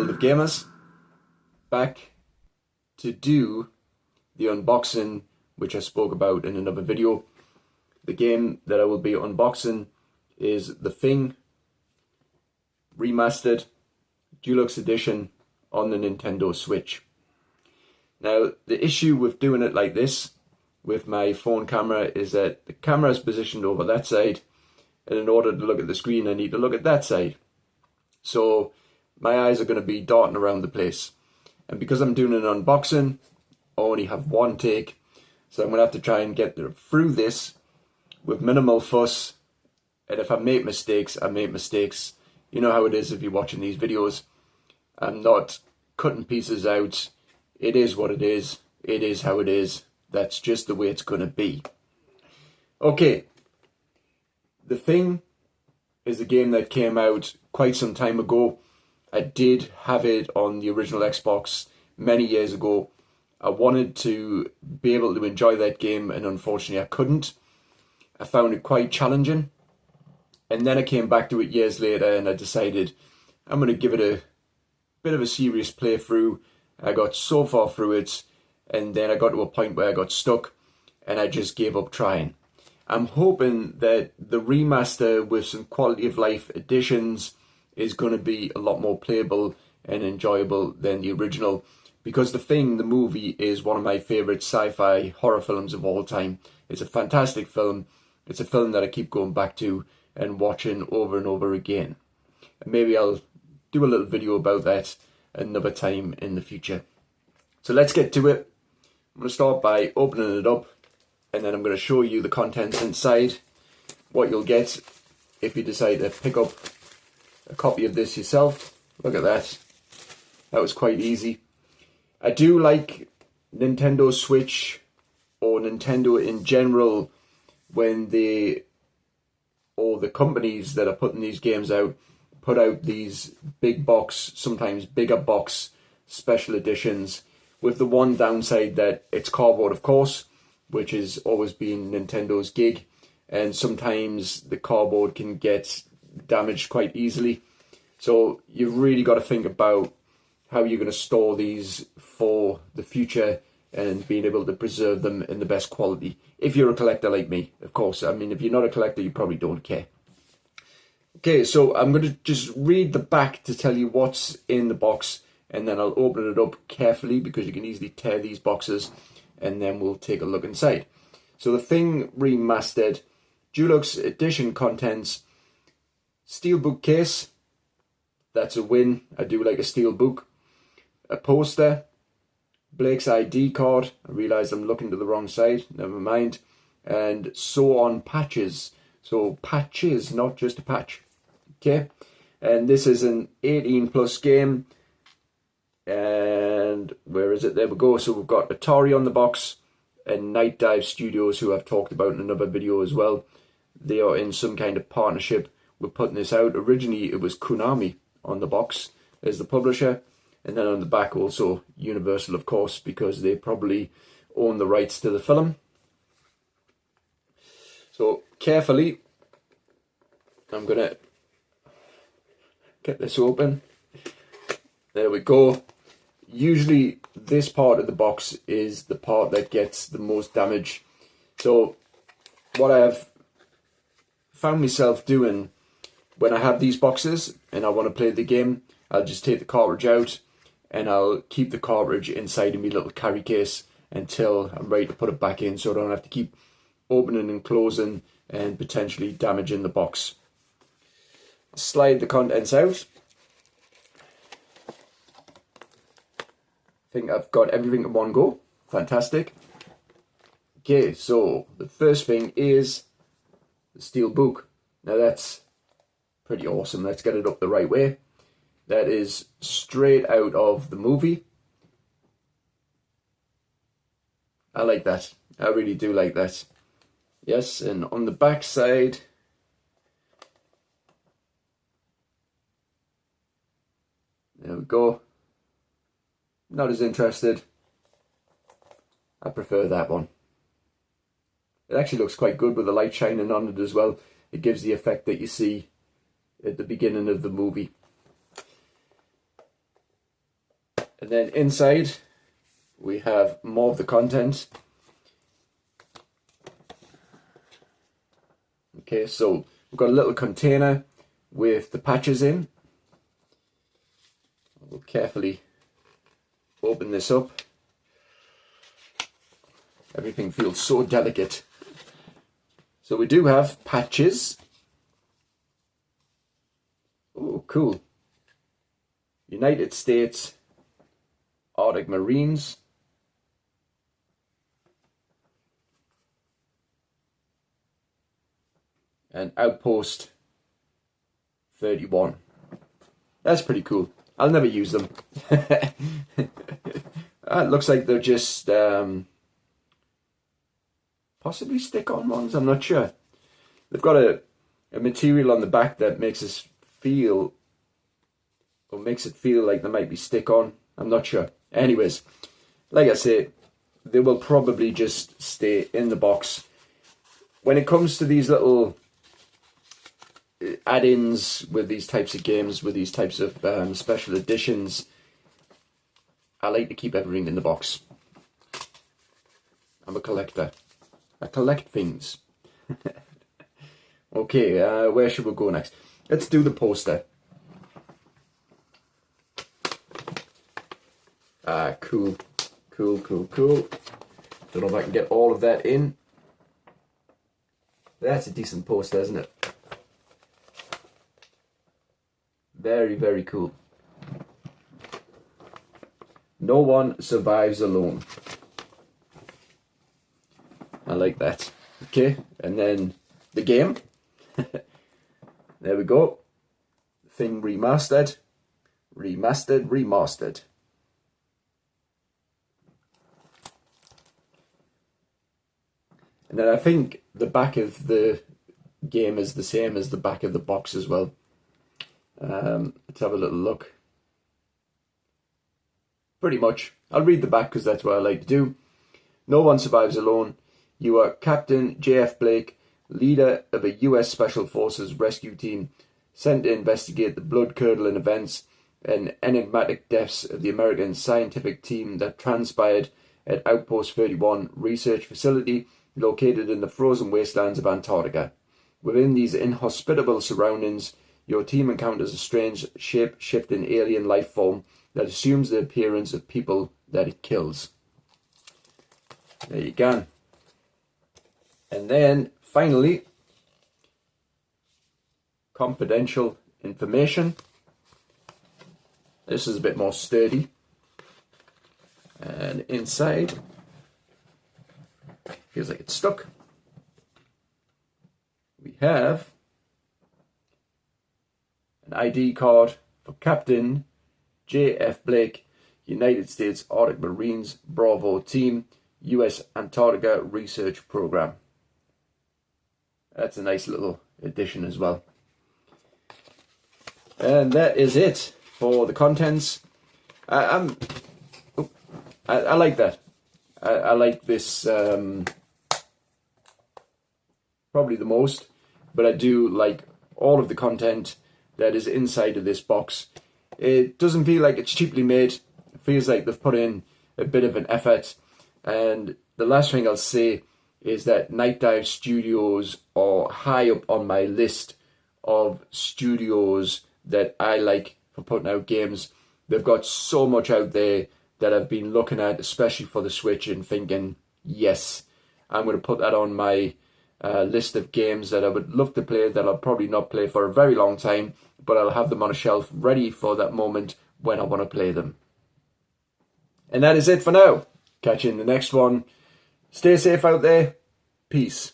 world of gamers, back to do the unboxing which I spoke about in another video. The game that I will be unboxing is the Thing Remastered Deluxe Edition on the Nintendo Switch. Now, the issue with doing it like this with my phone camera is that the camera is positioned over that side, and in order to look at the screen I need to look at that side. So my eyes are going to be darting around the place. And because I'm doing an unboxing, I only have one take. So I'm going to have to try and get through this with minimal fuss. And if I make mistakes, I make mistakes. You know how it is if you're watching these videos. I'm not cutting pieces out. It is what it is. It is how it is. That's just the way it's going to be. Okay. The Thing is a game that came out quite some time ago. I did have it on the original Xbox many years ago. I wanted to be able to enjoy that game, and unfortunately I couldn't. I found it quite challenging. And then I came back to it years later and I decided I'm going to give it a bit of a serious playthrough. I got so far through it, and then I got to a point where I got stuck and I just gave up trying. I'm hoping that the remaster with some quality of life additions is going to be a lot more playable and enjoyable than the original, because The Thing, the movie, is one of my favourite sci-fi horror films of all time. It's a fantastic film. It's a film that I keep going back to and watching over and over again. And maybe I'll do a little video about that another time in the future. So let's get to it. I'm going to start by opening it up, and then I'm going to show you the contents inside, what you'll get if you decide to pick up a copy of this yourself. Look at that. That was quite easy. I do like Nintendo Switch, or Nintendo in general, when they, or the companies that are putting these games out, put out these big box, sometimes bigger box special editions, with the one downside that it's cardboard, of course, which has always been Nintendo's gig, and sometimes the cardboard can get damaged quite easily. So you've really got to think about how you're going to store these for the future and being able to preserve them in the best quality. If you're a collector like me, of course. I mean, if you're not a collector, you probably don't care. Okay, so I'm going to just read the back to tell you what's in the box, and then I'll open it up carefully because you can easily tear these boxes, and then we'll take a look inside. So the Thing Remastered Deluxe Edition contents: steelbook case. That's a win. I do like a steelbook. A poster. Blake's ID card. I realise I'm looking to the wrong side. Never mind. And sew on patches. So patches, not just a patch. Okay. And this is an 18 plus game. And where is it? There we go. So we've got Atari on the box and Night Dive Studios, who I've talked about in another video as well. They are in some kind of partnership with putting this out. Originally it was Konami on the box as the publisher, and then on the back also Universal, of course, because they probably own the rights to the film. So carefully I'm gonna get this open. There we go. Usually this part of the box is the part that gets the most damage. So what I have found myself doing when I have these boxes and I want to play the game, I'll just take the cartridge out and I'll keep the cartridge inside of my little carry case until I'm ready to put it back in, so I don't have to keep opening and closing and potentially damaging the box. Slide the contents out. I think I've got everything in one go. Fantastic. Okay, so the first thing is the steel book. Now that's pretty awesome. Let's get it up the right way. That is straight out of the movie. I like that. I really do like that. Yes, and on the back side, there we go. Not as interested. I prefer that one. It actually looks quite good with the light shining on it as well. It gives the effect that you see at the beginning of the movie. And then inside we have more of the content. Okay, so we've got a little container with the patches in. We'll carefully open this up. Everything feels so delicate. So we do have patches. Oh, cool. United States Arctic Marines. And Outpost 31. That's pretty cool. I'll never use them. It looks like they're just possibly stick-on ones, I'm not sure. They've got a material on the back that makes it feel like they might be stick-on. I'm not sure. Anyways, like I say, they will probably just stay in the box. When it comes to these little add-ins with these types of games, with these types of special editions, I like to keep everything in the box. I'm a collector. I collect things. Okay, where should we go next? Let's do the poster. Cool. Don't know if I can get all of that in. That's a decent poster, isn't it? Very, very cool. No one survives alone. I like that. Okay, and then the game. There we go. Thing Remastered. Remastered. And then I think the back of the game is the same as the back of the box as well. Let's have a little look. Pretty much. I'll read the back because that's what I like to do. No one survives alone. You are Captain J.F. Blake, leader of a U.S. Special Forces rescue team sent to investigate the blood-curdling events and enigmatic deaths of the American scientific team that transpired at Outpost 31 research facility located in the frozen wastelands of Antarctica. Within these inhospitable surroundings, your team encounters a strange shape-shifting alien life form that assumes the appearance of people that it kills. There you go. And then, finally, confidential information. This is a bit more sturdy. And inside, feels like it's stuck. We have an ID card for Captain J.F. Blake, United States Arctic Marines, Bravo Team, U.S. Antarctica Research Program. That's a nice little addition as well. And that is it for the contents. I like that. I like this probably the most, but I do like all of the content that is inside of this box. It doesn't feel like it's cheaply made. It feels like they've put in a bit of an effort. And the last thing I'll say is that Night Dive Studios are high up on my list of studios that I like for putting out games. They've got so much out there that I've been looking at, especially for the Switch, and thinking, yes, I'm going to put that on my list of games that I would love to play, that I'll probably not play for a very long time, but I'll have them on a shelf ready for that moment when I want to play them. And that is it for now. Catch you in the next one. Stay safe out there. Peace.